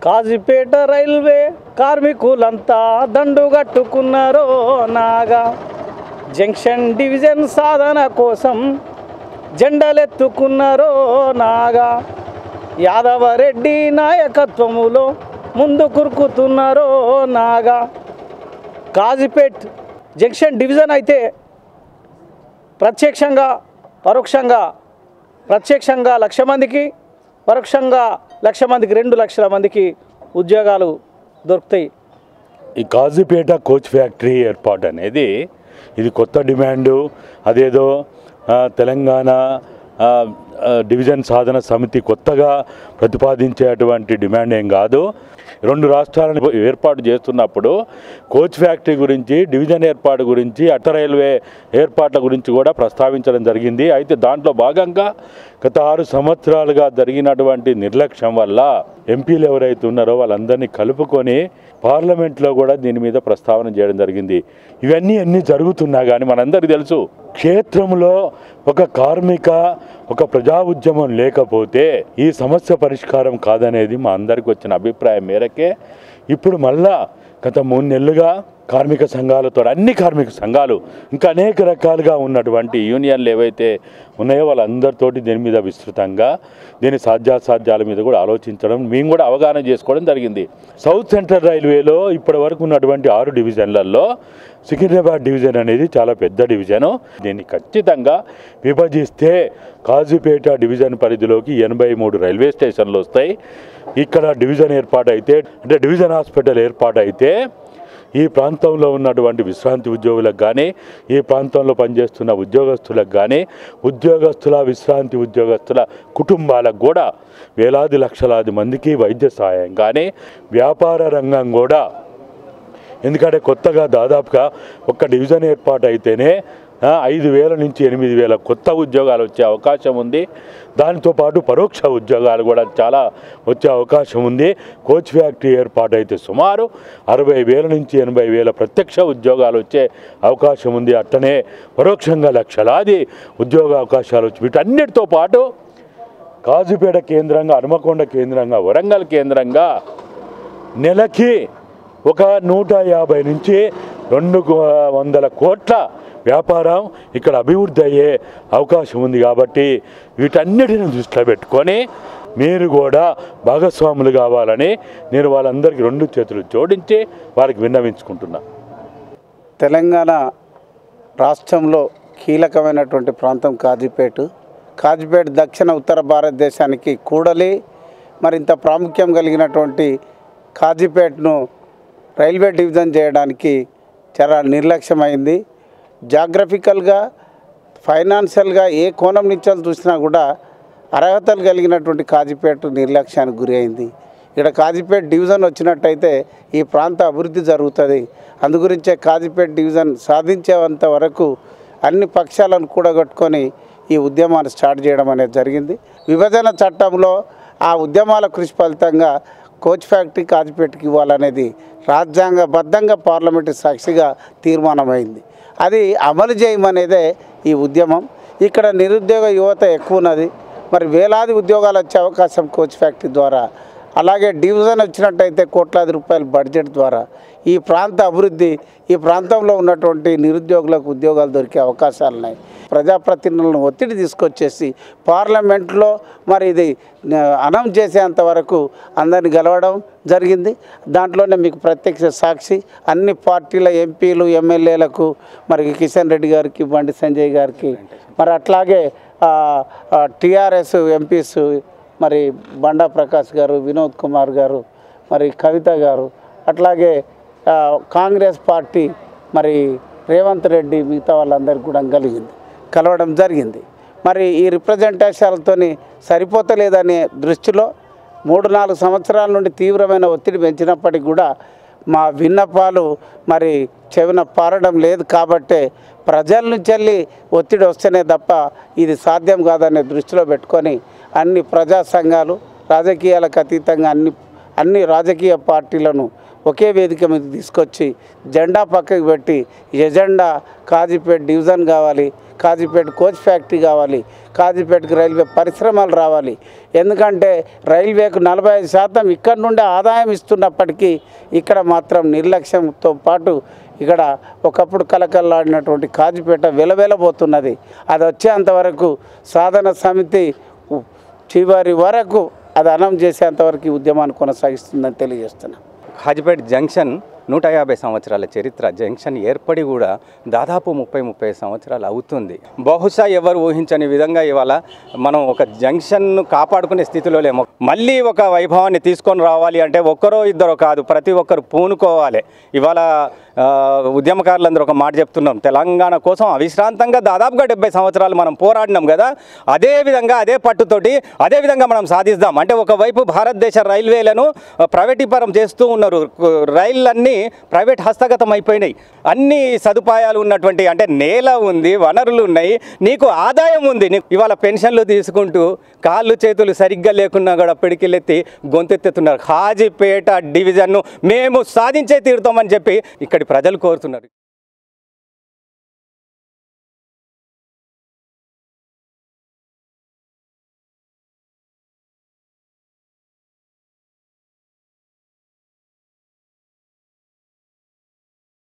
Kazipet railway కార్మికులంతా దండుగట్టుకున్నారో నాగా జంక్షన్ డివిజన్ సాధన కోసం జెండలెత్తుకున్నారో నాగా యాదవరెడ్డి నాయకత్వములో ముందు కురుకుతున్నారో నాగా కాజీపేట్ జంక్షన్ డివిజన్ అయితే ప్రత్యక్షంగా పరోక్షంగా ప్రత్యక్షంగా 1,00,000 మందికి పరోక్షంగా 1,00,000 మందికి 2,00,000 మందికి ఉద్యోగాలు దొరుకుతాయి. ఈ కాజీపేట కోచ్ ఫ్యాక్టరీ ఏర్పాటు అనేది ఇది కొత్త డిమాండు. అదేదో తెలంగాణ డివిజన్ సాధన సమితి కొత్తగా ప్రతిపాదించేటువంటి డిమాండ్ ఏం కాదు. 2 రాష్ట్రాలను ఏర్పాటు చేస్తున్నప్పుడు కోచ్ ఫ్యాక్టరీ గురించి, డివిజన్ ఏర్పాటు గురించి, అట్ట రైల్వే ఏర్పాట్ల గురించి కూడా ప్రస్తావించడం జరిగింది. అయితే దాంట్లో భాగంగా గత 6 సంవత్సరాలుగా జరిగినటువంటి నిర్లక్ష్యం వల్ల ఎంపీలు ఎవరైతే ఉన్నారో వాళ్ళందరినీ కలుపుకొని పార్లమెంట్లో కూడా దీని మీద ప్రస్తావన చేయడం జరిగింది. ఇవన్నీ జరుగుతున్నా కానీ మనందరికీ తెలుసు, క్షేత్రంలో ఒక కార్మిక ఒక ప్రజా ఉద్యమం లేకపోతే ఈ సమస్య పరిష్కారం కాదనేది మా అందరికి వచ్చిన అభిప్రాయం మేరకే ఇప్పుడు మళ్ళా గత 3 నెలలుగా కార్మిక సంఘాలతో అన్ని కార్మిక సంఘాలు ఇంకా అనేక రకాలుగా ఉన్నటువంటి యూనియన్లు ఏవైతే ఉన్నాయో వాళ్ళందరితోటి దీని మీద విస్తృతంగా దీని సాధ్యాసాధ్యాల మీద కూడా ఆలోచించడం, మేము కూడా అవగాహన చేసుకోవడం జరిగింది. సౌత్ సెంట్రల్ రైల్వేలో ఇప్పటి వరకు ఉన్నటువంటి 6 డివిజన్లలో సికింద్రాబాద్ డివిజన్ అనేది చాలా పెద్ద డివిజను. దీన్ని ఖచ్చితంగా విభజిస్తే కాజీపేట డివిజన్ పరిధిలోకి 83 రైల్వే స్టేషన్లు వస్తాయి. ఇక్కడ డివిజన్ ఏర్పాటు అయితే అంటే డివిజన్ హాస్పిటల్ ఏర్పాటు అయితే ఈ ప్రాంతంలో ఉన్నటువంటి విశ్రాంతి ఉద్యోగులకు కానీ, ఈ ప్రాంతంలో పనిచేస్తున్న ఉద్యోగస్తులకు కానీ, ఉద్యోగస్తుల విశ్రాంతి ఉద్యోగస్తుల కుటుంబాలకు కూడా వేలాది లక్షలాది మందికి వైద్య సహాయం కానీ, వ్యాపార రంగం కూడా, ఎందుకంటే కొత్తగా దాదాపుగా ఒక డివిజన్ ఏర్పాటు అయితేనే 5,000 నుంచి 8,000 కొత్త ఉద్యోగాలు వచ్చే అవకాశం ఉంది. దానితో పాటు పరోక్ష ఉద్యోగాలు కూడా చాలా వచ్చే అవకాశం ఉంది. కోచ్ ఫ్యాక్టరీ ఏర్పాటు అయితే సుమారు 60,000 నుంచి 80,000 ప్రత్యక్ష ఉద్యోగాలు వచ్చే అవకాశం ఉంది. అట్టనే పరోక్షంగా లక్షలాది ఉద్యోగ అవకాశాలు వచ్చి వీటన్నిటితో పాటు కాజీపేట కేంద్రంగా, హనుమకొండ కేంద్రంగా, వరంగల్ కేంద్రంగా నెలకి ఒక 150 నుంచి 200 కోట్ల వ్యాపారం ఇక్కడ అభివృద్ధి అయ్యే అవకాశం ఉంది. కాబట్టి వీటన్నిటిని దృష్టిలో పెట్టుకొని మీరు కూడా భాగస్వాములు కావాలని నేను వాళ్ళందరికీ 2 చేతులు జోడించి వారికి విన్నవించుకుంటున్నా. తెలంగాణ రాష్ట్రంలో కీలకమైనటువంటి ప్రాంతం కాజీపేట దక్షిణ ఉత్తర భారతదేశానికి కూడలి మరింత ప్రాముఖ్యం కలిగినటువంటి కాజీపేటను రైల్వే డివిజన్ చేయడానికి చాలా నిర్లక్ష్యమైంది. జాగ్రఫికల్గా, ఫైనాన్షియల్గా ఏ కోణం నుంచి చూసినా కూడా అర్హతలు కలిగినటువంటి కాజీపేట నిర్లక్ష్యానికి గురి అయింది. ఇక్కడ కాజీపేట డివిజన్ వచ్చినట్టయితే ఈ ప్రాంత అభివృద్ధి జరుగుతుంది. అందుగురించే కాజీపేట డివిజన్ సాధించేంత వరకు అన్ని పక్షాలను కూడగట్టుకొని ఈ ఉద్యమాన్ని స్టార్ట్ చేయడం అనేది జరిగింది. విభజన చట్టంలో ఆ ఉద్యమాల కృషి ఫలితంగా కోచ్ ఫ్యాక్టరీ కాజీపేటకి ఇవ్వాలనేది రాజ్యాంగబద్ధంగా పార్లమెంటు సాక్షిగా తీర్మానమైంది. అది అమలు చేయమనేదే ఈ ఉద్యమం. ఇక్కడ నిరుద్యోగ యువత ఎక్కువ ఉన్నది. మరి వేలాది ఉద్యోగాలు వచ్చే అవకాశం కోచ్ ఫ్యాక్టరీ ద్వారా, అలాగే డివిజన్ వచ్చినట్టయితే కోట్లాది రూపాయల బడ్జెట్ ద్వారా ఈ ప్రాంత అభివృద్ధి, ఈ ప్రాంతంలో ఉన్నటువంటి నిరుద్యోగులకు ఉద్యోగాలు దొరికే అవకాశాలు ఉన్నాయి. ప్రజాప్రతినిధులను ఒత్తిడి తీసుకొచ్చేసి పార్లమెంట్లో మరి ఇది అనౌన్స్ చేసేంత వరకు అందరిని గెలవడం జరిగింది. దాంట్లోనే మీకు ప్రత్యక్ష సాక్షి అన్ని పార్టీల ఎంపీలు, ఎమ్మెల్యేలకు, మరి కిషన్ రెడ్డి గారికి, బండి సంజయ్ గారికి, మరి అట్లాగే టీఆర్ఎస్ ఎంపీస్ మరి బండా ప్రకాష్ గారు, వినోద్ కుమార్ గారు, మరి కవిత గారు, అట్లాగే కాంగ్రెస్ పార్టీ మరి రేవంత్ రెడ్డి, మిగతా వాళ్ళందరికీ కూడా కలవడం జరిగింది. మరి ఈ రిప్రజెంటేషన్లతో సరిపోతలేదనే దృష్టిలో 3-4 సంవత్సరాల నుండి తీవ్రమైన ఒత్తిడి పెంచినప్పటికీ కూడా మా విన్నపాలు మరి చెవిన పారడం లేదు. కాబట్టే ప్రజల నుంచి వెళ్ళి ఒత్తిడి వస్తేనే తప్ప ఇది సాధ్యం కాదనే దృష్టిలో పెట్టుకొని అన్ని ప్రజా సంఘాలు, రాజకీయాలకు అతీతంగా అన్ని రాజకీయ పార్టీలను ఒకే వేదిక మీద తీసుకొచ్చి జెండా పక్కకు పెట్టి ఎజెండా కాజీపేట డివిజన్ కావాలి, కాజీపేట కోచ్ ఫ్యాక్టరీ కావాలి, కాజీపేటకు రైల్వే పరిశ్రమలు రావాలి. ఎందుకంటే రైల్వేకు 45% ఇక్కడ నుండి ఆదాయం ఇస్తున్నప్పటికీ ఇక్కడ మాత్రం నిర్లక్ష్యంతో పాటు ఇక్కడ ఒకప్పుడు కలకల్లాడినటువంటి కాజీపేట వెలవెలబోతున్నది. అది వచ్చేంతవరకు సాధన సమితి చివరి వరకు అది అనౌన్స్ చేసేంతవరకు ఈ ఉద్యమాన్ని కొనసాగిస్తుందని తెలియజేస్తున్నాను. కాజీపేట జంక్షన్ 150 సంవత్సరాల చరిత్ర. జంక్షన్ ఏర్పడి కూడా దాదాపు 30 సంవత్సరాలు అవుతుంది. బహుశా ఎవరు ఊహించని విధంగా ఇవాళ మనం ఒక జంక్షన్ను కాపాడుకునే స్థితిలో లేము. మళ్ళీ ఒక వైభవాన్ని తీసుకొని రావాలి అంటే ఒక్కరో ఇద్దరో కాదు, ప్రతి ఒక్కరు పూనుకోవాలి. ఇవాళ ఉద్యమకారులందరూ ఒక మాట చెప్తున్నాం, తెలంగాణ కోసం అవిశ్రాంతంగా దాదాపుగా 70 సంవత్సరాలు మనం పోరాడినాం కదా, అదే విధంగా అదే పట్టుతోటి అదే విధంగా మనం సాధిద్దాం. అంటే ఒకవైపు భారతదేశ రైల్వేలను ప్రైవేటీకరణ చేస్తూ ఉన్నారు, రైళ్ళన్నీ ప్రైవేట్ హస్తగతం అయిపోయినాయి. అన్ని సదుపాయాలు ఉన్నటువంటి అంటే నేల ఉంది, వనరులు ఉన్నాయి, నీకు ఆదాయం ఉంది. ఇవాళ పెన్షన్లు తీసుకుంటూ కాళ్ళు చేతులు సరిగ్గా లేకున్నా కూడా పిడికిలెత్తి గొంతెత్తుతున్నారు. కాజీపేట డివిజన్ను మేము సాధించే తీరుతామని చెప్పి ఇక్కడి ప్రజలు కోరుతున్నారు.